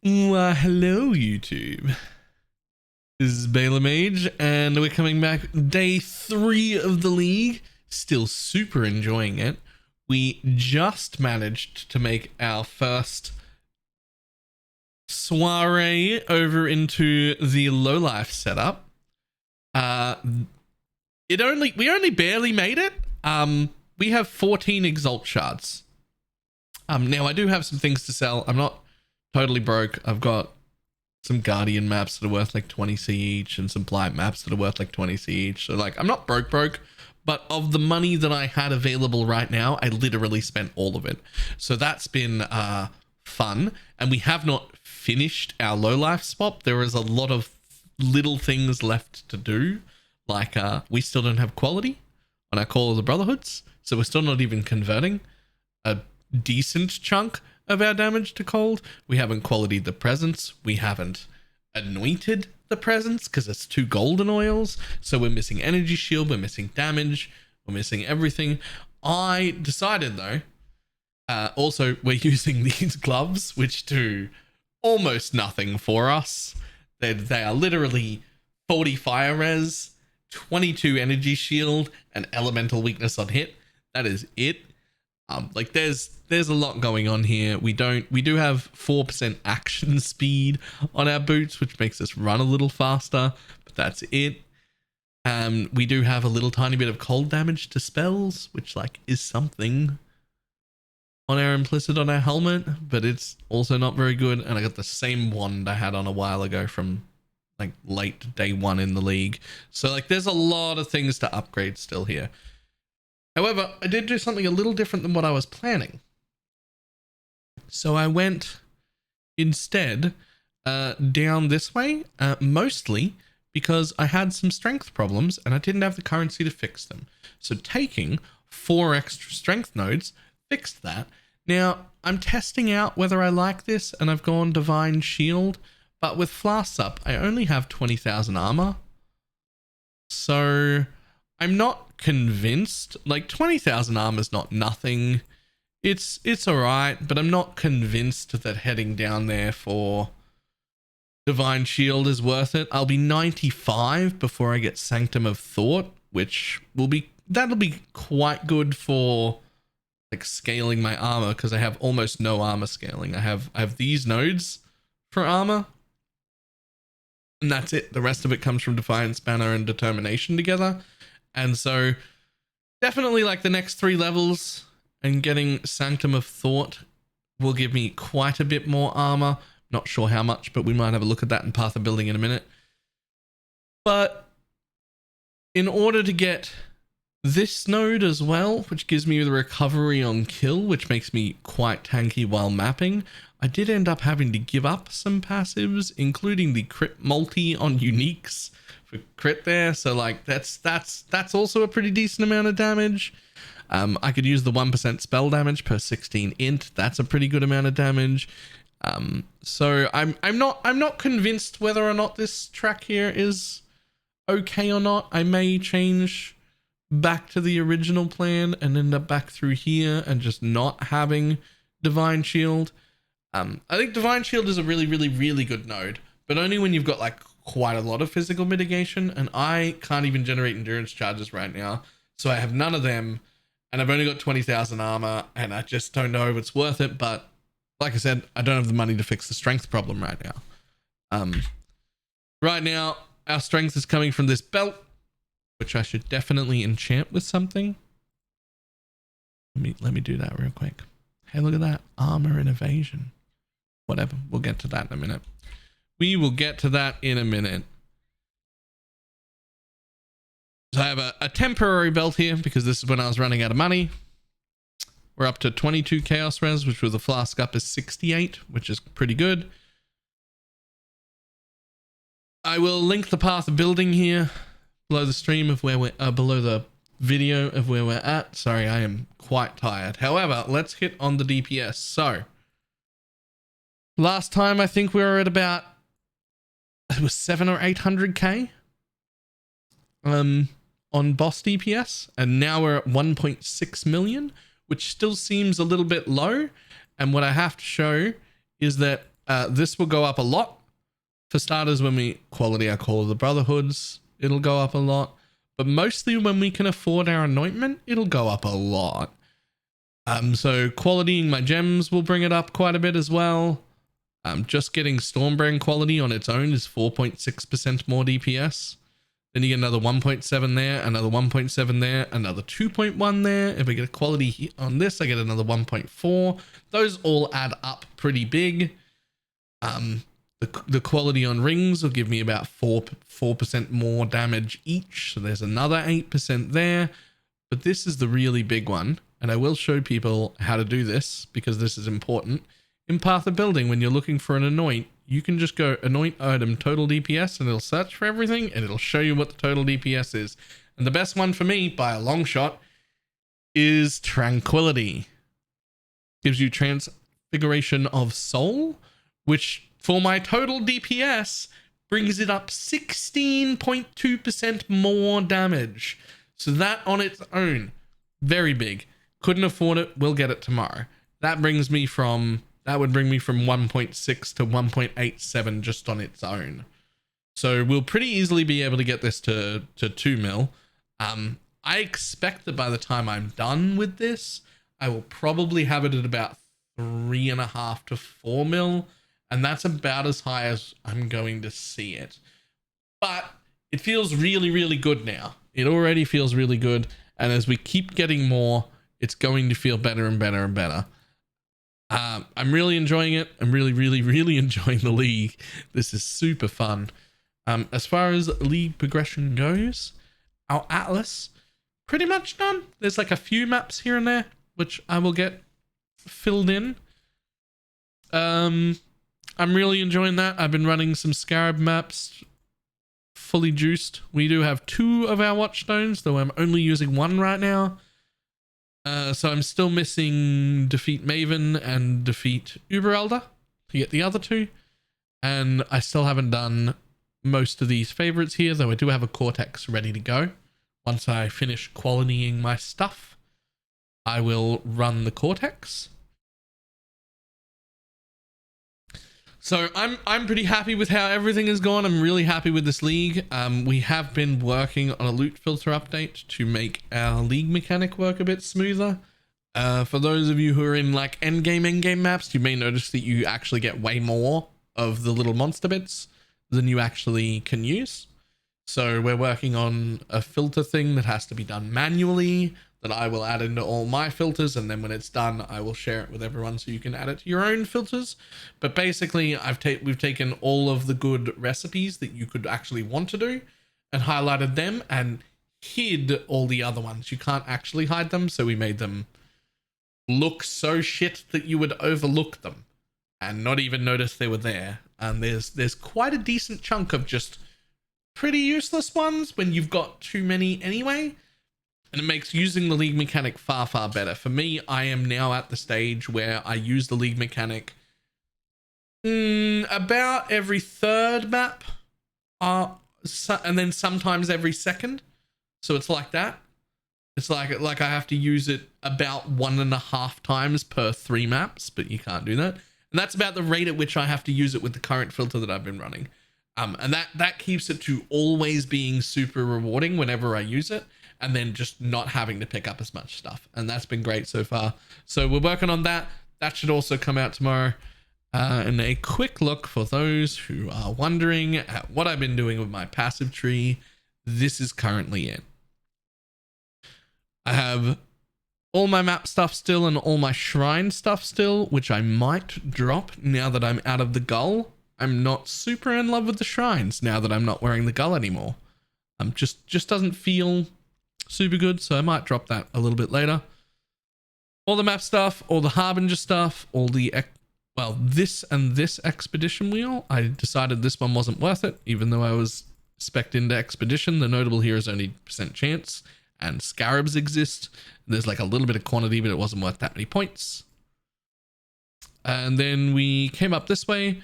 Hello YouTube. This is BalorMage and we're coming back day 3 of the league. Still super enjoying it. We just managed to make our first soiree over into the low life setup. We only barely made it. We have 14 exalt shards. Now I do have some things to sell. I'm not totally broke. I've got some Guardian maps that are worth like 20c each and some Blight maps that are worth like 20c each. So like I'm not broke, but of the money that I had available right now, I literally spent all of it. So that's been fun. And we have not finished our low life swap. There is a lot of little things left to do. Like we still don't have quality on our Call of the Brotherhoods. So we're still not even converting a decent chunk of our damage to cold. We haven't qualityed the presence. We haven't anointed the presence because it's 2 golden oils. So we're missing energy shield. We're missing damage. We're missing everything. I decided though, also we're using these gloves, which do almost nothing for us. They are literally 40 fire res, 22 energy shield, and elemental weakness on hit. That is it. Like there's a lot going on here. We do have 4% action speed on our boots, which makes us run a little faster, but that's it. We do have a little tiny bit of cold damage to spells, which like is something on our implicit on our helmet, but it's also not very good. And I got the same wand I had on a while ago from like late day 1 in the league. So like there's a lot of things to upgrade still here. However, I did do something a little different than what I was planning. So I went instead down this way, mostly because I had some strength problems and I didn't have the currency to fix them. So taking 4 extra strength nodes fixed that. Now, I'm testing out whether I like this and I've gone Divine Shield, but with Flasks up, I only have 20,000 armor. So I'm not convinced. Like 20,000 armor is not nothing. It's all right, but I'm not convinced that heading down there for Divine Shield is worth it. I'll be 95 before I get Sanctum of Thought, which that'll be quite good for like scaling my armor because I have almost no armor scaling. I have these nodes for armor, and that's it. The rest of it comes from Defiance, Banner, and Determination together. And so definitely like the next 3 levels and getting Sanctum of Thought will give me quite a bit more armor. Not sure how much, but we might have a look at that in Path of Building in a minute. But in order to get this node as well, which gives me the recovery on kill, which makes me quite tanky while mapping, I did end up having to give up some passives, including the crit multi on uniques for crit there. So like that's also a pretty decent amount of damage. I could use the 1% spell damage per 16 int. That's a pretty good amount of damage. So I'm not convinced whether or not this track here is okay or not. I may change back to the original plan and end up back through here and just not having Divine Shield. I think Divine Shield is a really good node, but only when you've got like quite a lot of physical mitigation, and I can't even generate endurance charges right now, so I have none of them, and I've only got 20,000 armor, and I just don't know if it's worth it. But like I said, I don't have the money to fix the strength problem right now. Right now our strength is coming from this belt, which I should definitely enchant with something. Let me do that real quick. Hey, look at that, armor and evasion. Whatever, we'll get to that in a minute. We will get to that in a minute. So I have a temporary belt here because this is when I was running out of money. We're up to 22 chaos res, which with a flask up is 68, which is pretty good. I will link the path of building here below the stream of where we're below the video of where we're at. Sorry, I am quite tired. However, let's hit on the DPS. So last time I think we were at about, it was 700 or 800k on boss DPS, and now we're at 1.6 million, which still seems a little bit low. And what I have to show is that This will go up a lot. For starters, when we quality our Call of the Brotherhoods, it'll go up a lot. But mostly when we can afford our anointment, it'll go up a lot. So qualitying my gems will bring it up quite a bit as well. Just getting Stormbrand quality on its own is 4.6% more DPS. Then you get another 1.7 there, another 1.7 there, another 2.1 there. If I get a quality on this, I get another 1.4. Those all add up pretty big. The quality on rings will give me about 4% more damage each. So there's another 8% there. But this is the really big one. And I will show people how to do this because this is important. In Path of Building, when you're looking for an anoint, you can just go anoint item total DPS and it'll search for everything and it'll show you what the total DPS is. And the best one for me by a long shot is Tranquility. Gives you Transfiguration of Soul, which for my total DPS brings it up 16.2% more damage. So that on its own, very big. Couldn't afford it, we'll get it tomorrow. That would bring me from 1.6 to 1.87 just on its own. So we'll pretty easily be able to get this to 2 mil. I expect that by the time I'm done with this, I will probably have it at about 3.5 to 4 mil. And that's about as high as I'm going to see it. But it feels really, really good now. It already feels really good. And as we keep getting more, it's going to feel better and better and better. I'm really enjoying it. I'm really, really, really enjoying the league. This is super fun. As far as league progression goes, our Atlas, pretty much done. There's like a few maps here and there, which I will get filled in. I'm really enjoying that. I've been running some Scarab maps, fully juiced. We do have 2 of our Watchstones, though I'm only using 1 right now. So I'm still missing Defeat Maven and Defeat Uberelder to get the other 2. And I still haven't done most of these favorites here, though I do have a Cortex ready to go. Once I finish qualitying my stuff, I will run the Cortex. So I'm pretty happy with how everything has gone. I'm really happy with this league. We have been working on a loot filter update to make our league mechanic work a bit smoother. For those of you who are in like endgame maps, you may notice that you actually get way more of the little monster bits than you actually can use. So we're working on a filter thing that has to be done manually, that I will add into all my filters, and then when it's done, I will share it with everyone so you can add it to your own filters. But basically, we've taken all of the good recipes that you could actually want to do and highlighted them and hid all the other ones. You can't actually hide them, so we made them look so shit that you would overlook them and not even notice they were there. And there's quite a decent chunk of just pretty useless ones when you've got too many anyway. And it makes using the league mechanic far, far better. For me, I am now at the stage where I use the league mechanic about every 3rd map. And then sometimes every 2nd. So it's like that. It's like I have to use it about 1.5 times per 3 maps, but you can't do that. And that's about the rate at which I have to use it with the current filter that I've been running. And that keeps it to always being super rewarding whenever I use it. And then just not having to pick up as much stuff. And that's been great so far. So we're working on that. That should also come out tomorrow. And a quick look for those who are wondering at what I've been doing with my passive tree. This is currently it. I have all my map stuff still and all my shrine stuff still, which I might drop now that I'm out of the gull. I'm not super in love with the shrines now that I'm not wearing the gull anymore. Just doesn't feel super good, so I might drop that a little bit later. All the map stuff, all the Harbinger stuff, all the this and this expedition wheel. I decided this one wasn't worth it, even though I was spec'd into expedition. The notable here is only % chance, and scarabs exist. There's like a little bit of quantity, but it wasn't worth that many points. And then we came up this way,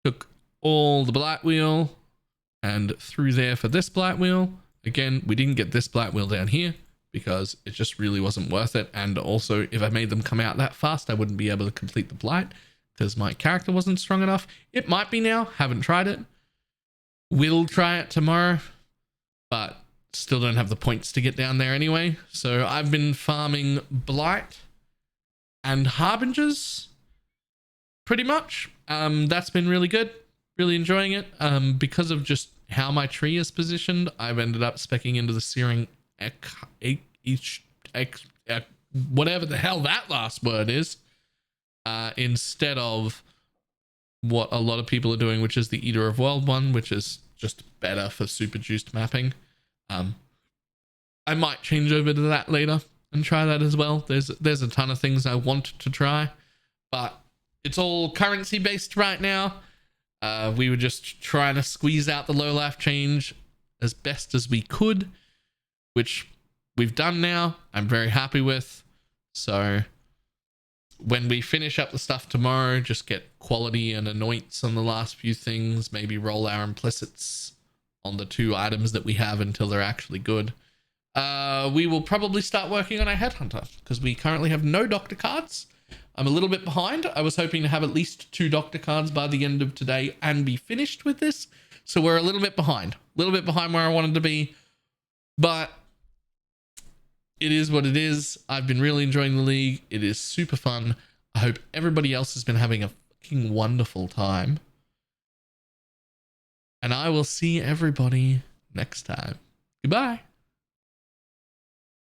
took all the blight wheel and through there for this blight wheel. Again, we didn't get this blight wheel down here because it just really wasn't worth it. And also, if I made them come out that fast, I wouldn't be able to complete the blight because my character wasn't strong enough. It might be now. Haven't tried it. Will try it tomorrow, but still don't have the points to get down there anyway. So I've been farming Blight and Harbingers pretty much. That's been really good. Really enjoying it. Because of just how my tree is positioned, I've ended up speccing into the Searing whatever the hell that last word is, instead of what a lot of people are doing, which is the Eater of World one, which is just better for super juiced mapping. I might change over to that later and try that as well. There's a ton of things I want to try, but it's all currency based right now. We were just trying to squeeze out the low life change as best as we could, which we've done now. I'm very happy with. So when we finish up the stuff tomorrow, just get quality and anoints on the last few things, maybe roll our implicits on the 2 items that we have until they're actually good. We will probably start working on our headhunter because we currently have no doctor cards. I'm a little bit behind. I was hoping to have at least 2 doctor cards by the end of today and be finished with this. So we're a little bit behind where I wanted to be, but it is what it is. I've been really enjoying the league. It is super fun. I hope everybody else has been having a fucking wonderful time. And I will see everybody next time. Goodbye.